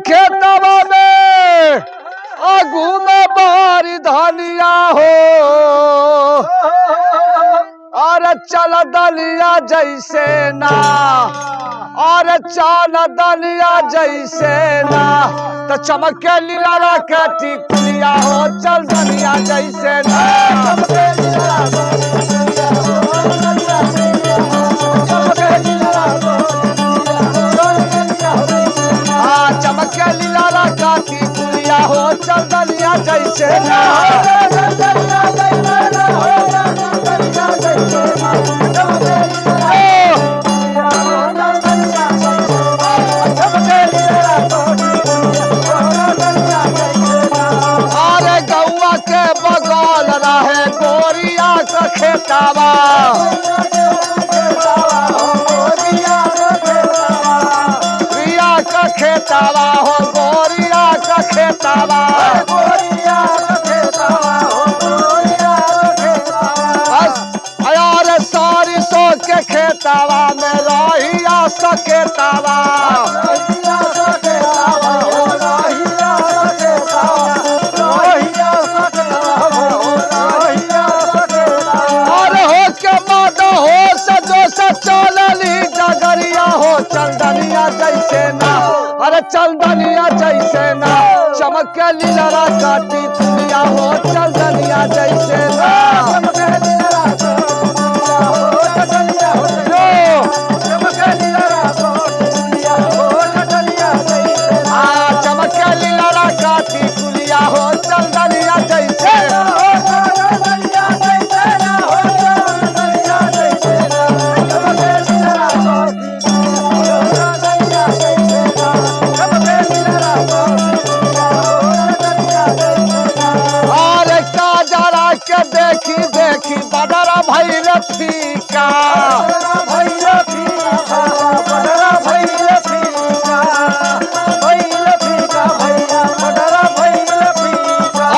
खेतवा में आगू में बारी धनिया हो और चल दलिया जैसे ना और चाल दलिया जैसे ना तो चमके लीला के टिकुलिया हो चल दलिया जैसे ना चमके लीला का टिकुलिया हो चल दलिया जैसे ना अरे गौआ के बगल रहे गोरिया का खेतावा गोरिया का खेतावा हो गोरिया का खेतावा अरे सारी सो के खेतावा में रहिया सकेतावा चल दलिया जैसे ना अरे चल दलिया जैसे ना चमके लीला का टिकुलिया हो चल दलिया जैसे ना चमके लीला का टिकुलिया हो चल दलिया जैसे देखी देखी बदरा भैल फीका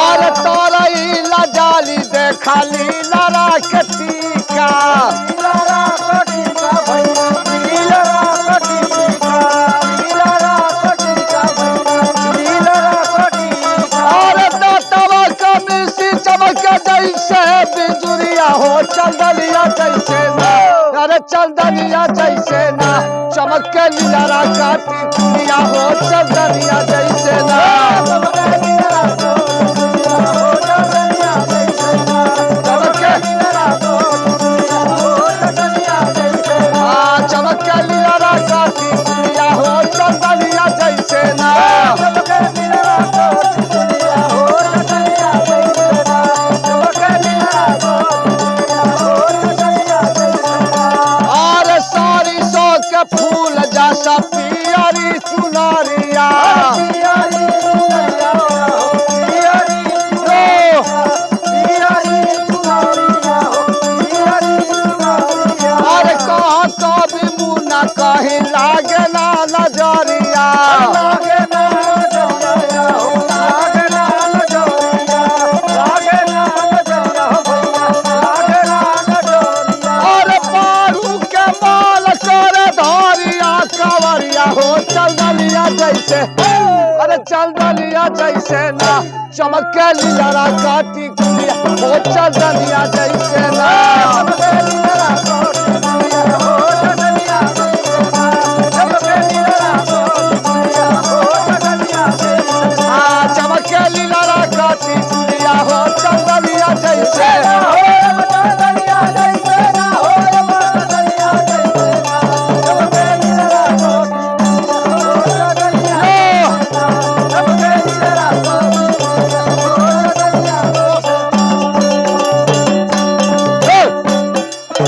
और तोरई लजाली देखा लीला के टीका जैसे बिजुरिया हो चल दलिया जैसे ना अरे चल दलिया जैसे ना चमके लीला का टिकुलिया हो चल दलिया जैसे ना चमके लीला का टिकुलिया हो चल दलिया जैसे ना फूल जैसा पियरी चुनरिया और कह कभी मुना कहीं लागे ना नजरिया हो चल दलिया जैसे अरे चल दलिया जैसे ना चमके लीला का टिकुलिया हो चल दलिया जैसे ना चमके लीला का टिकुलिया हो चल दलिया जैसे